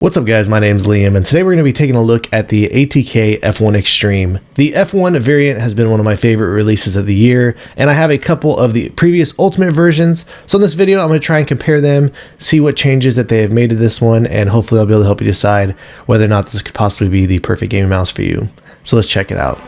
What's up guys, my name's Liam and today we're going to be taking a look at the ATK F1 Extreme. The F1 variant has been one of my favorite releases of the year and I have a couple of the previous Ultimate versions. So in this video I'm going to try and compare them, see what changes that they have made to this one, and hopefully I'll be able to help you decide whether or not this could possibly be the perfect gaming mouse for you. So let's check it out.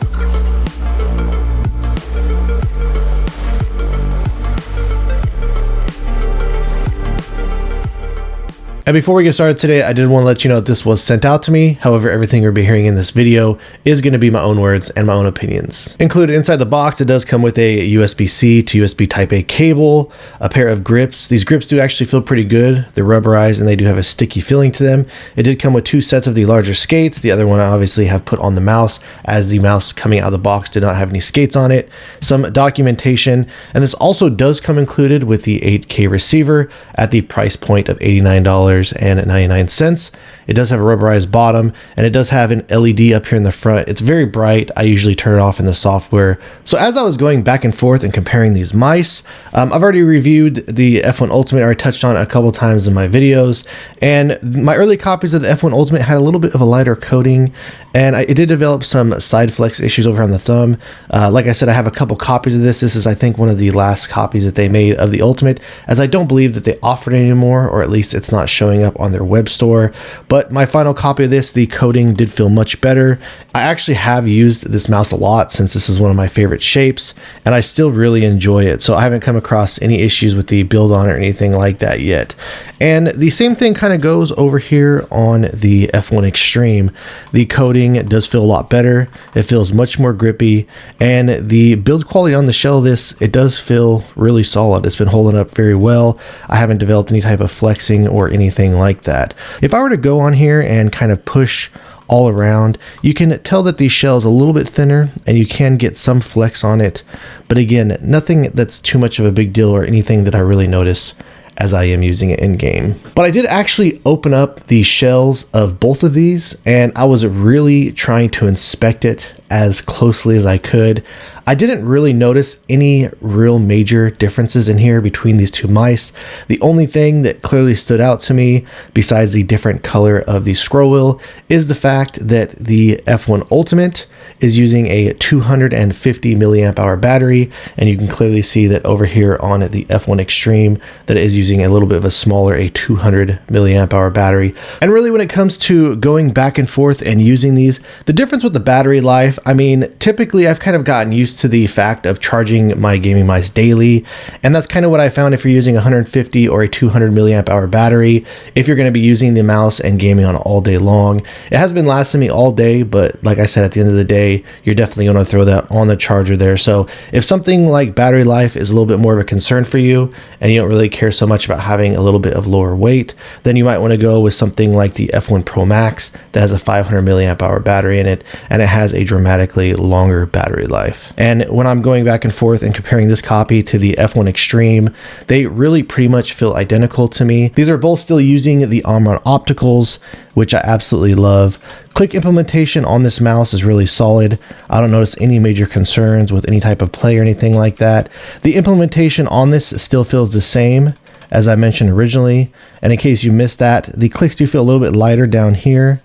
And before we get started today, I did want to let you know that this was sent out to me. However, everything you'll be hearing in this video is going to be my own words and my own opinions. Included inside the box, it does come with a USB-C to USB Type-A cable, a pair of grips. These grips do actually feel pretty good. They're rubberized and they do have a sticky feeling to them. It did come with two sets of the larger skates. The other one I obviously have put on the mouse, as the mouse coming out of the box did not have any skates on it. Some documentation, and this also does come included with the 8K receiver at the price point of $89.99. It does have a rubberized bottom and it does have an LED up here in the front. It's very bright. I usually turn it off in the software. So as I was going back and forth and comparing these mice, I've already reviewed the F1 Ultimate. I already touched on it a couple times in my videos, and my early copies of the F1 Ultimate had a little bit of a lighter coating, and it did develop some side flex issues over on the thumb. Like I said, I have a couple copies of this. This is, I think, one of the last copies that they made of the Ultimate, as I don't believe that they offered it anymore, or at least it's not showing up on their web store. But my final copy of this, the coating did feel much better. I actually have used this mouse a lot since this is one of my favorite shapes, and I still really enjoy it. So I haven't come across any issues with the build on it or anything like that yet. And the same thing kind of goes over here on the F1 Extreme. The coating does feel a lot better. It feels much more grippy, and the build quality on the shell of this, it does feel really solid. It's been holding up very well. I haven't developed any type of flexing or anything like that. If I were to go on here and kind of push all around, you can tell that the shell is a little bit thinner and you can get some flex on it, but again, nothing that's too much of a big deal or anything that I really notice as I am using it in game. But I did actually open up the shells of both of these and I was really trying to inspect it as closely as I could. I didn't really notice any real major differences in here between these two mice. The only thing that clearly stood out to me, besides the different color of the scroll wheel, is the fact that the F1 Ultimate is using a 250 milliamp hour battery, and you can clearly see that over here on the F1 Extreme that it is using a little bit of a smaller, a 200 milliamp hour battery. And really, when it comes to going back and forth and using these, the difference with the battery life, I mean, typically I've kind of gotten used to the fact of charging my gaming mice daily, and that's kind of what I found if you're using 150 or a 200 milliamp hour battery. If you're going to be using the mouse and gaming on it all day long, it has been lasting me all day, but like I said, at the end of the day, you're definitely going to throw that on the charger there. So if something like battery life is a little bit more of a concern for you and you don't really care so much about having a little bit of lower weight, then you might want to go with something like the F1 Pro Max that has a 500 milliamp hour battery in it, and it has a dramatically longer battery life. And when I'm going back and forth and comparing this copy to the F1 Extreme, they really pretty much feel identical to me. These are both still using the Omron opticals, which I absolutely love. Click implementation on this mouse is really solid. I don't notice any major concerns with any type of play or anything like that. The implementation on this still feels the same as I mentioned originally. And in case you missed that, the clicks do feel a little bit lighter down here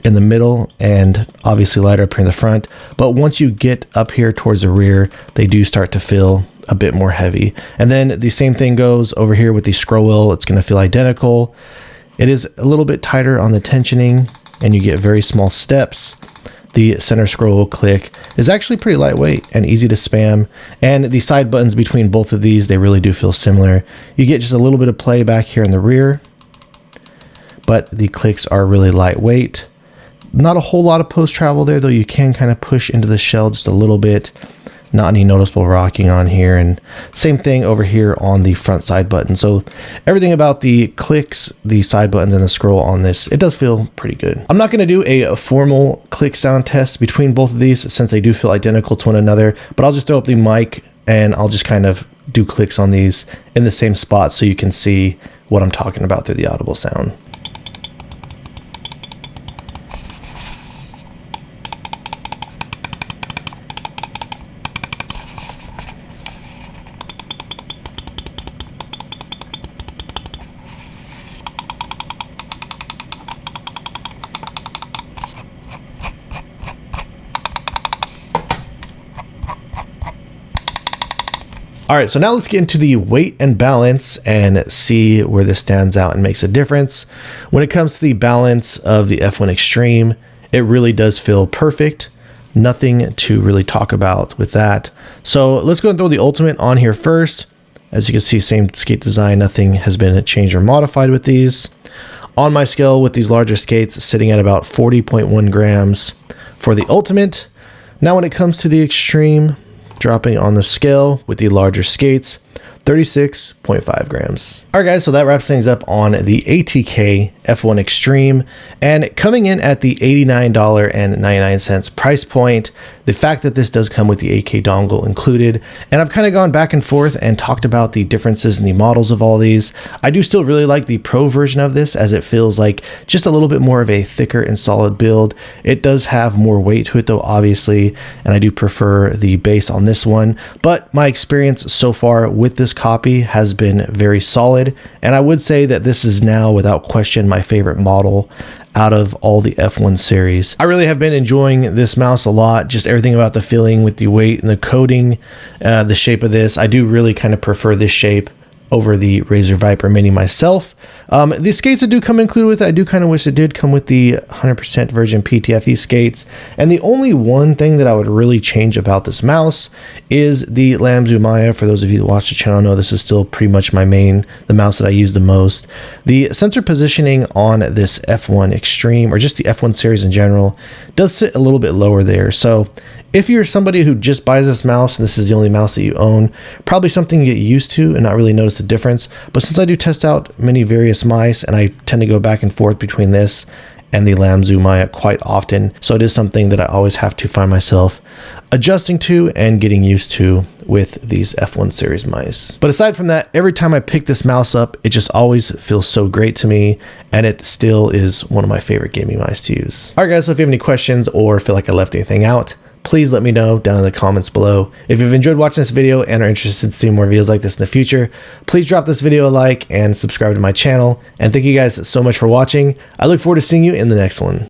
in the middle and obviously lighter up here in the front. But once you get up here towards the rear, they do start to feel a bit more heavy. And then the same thing goes over here with the scroll wheel. It's going to feel identical. It is a little bit tighter on the tensioning and you get very small steps. The center scroll click is actually pretty lightweight and easy to spam. And the side buttons between both of these, they really do feel similar. You get just a little bit of play back here in the rear, but the clicks are really lightweight. Not a whole lot of post travel there, though you can kind of push into the shell just a little bit. Not any noticeable rocking on here, and same thing over here on the front side button. So everything about the clicks, the side buttons, and the scroll on this, it does feel pretty good. I'm not going to do a formal click sound test between both of these since they do feel identical to one another, but I'll just throw up the mic and I'll just kind of do clicks on these in the same spot so you can see what I'm talking about through the audible sound. All right, so now let's get into the weight and balance and see where this stands out and makes a difference. When it comes to the balance of the F1 Extreme, it really does feel perfect. Nothing to really talk about with that. So let's go and throw the Ultimate on here first. As you can see, same skate design, nothing has been changed or modified with these. On my scale with these larger skates, sitting at about 40.1 grams for the Ultimate. Now when it comes to the Extreme, dropping on the scale with the larger skates, 36.5 grams. All right, guys, so that wraps things up on the ATK F1 Extreme, and coming in at the $89.99 price point. The fact that this does come with the 8K dongle included, and I've kind of gone back and forth and talked about the differences in the models of all these. I do still really like the Pro version of this, as it feels like just a little bit more of a thicker and solid build. It does have more weight to it though, obviously, and I do prefer the base on this one, but my experience so far with this copy has been very solid, and I would say that this is now without question my favorite model out of all the F1 series. I really have been enjoying this mouse a lot, just everything about the feeling with the weight and the coating, the shape of this. I do really kind of prefer this shape over the Razer Viper Mini myself. The skates that do come included with it, I do kind of wish it did come with the 100% virgin PTFE skates. And the only one thing that I would really change about this mouse is the Lamzu Maya. For those of you that watch the channel know this is still pretty much the mouse that I use the most. The sensor positioning on this F1 Extreme, or just the F1 series in general, does sit a little bit lower there. So if you're somebody who just buys this mouse and this is the only mouse that you own, probably something you get used to and not really notice the difference. But since I do test out many various mice, and I tend to go back and forth between this and the Lamzu Maya quite often, so it is something that I always have to find myself adjusting to and getting used to with these F1 series mice. But aside from that, every time I pick this mouse up, it just always feels so great to me, and it still is one of my favorite gaming mice to use. All right, guys, so if you have any questions or feel like I left anything out, please let me know down in the comments below. If you've enjoyed watching this video and are interested in seeing more videos like this in the future, please drop this video a like and subscribe to my channel. And thank you guys so much for watching. I look forward to seeing you in the next one.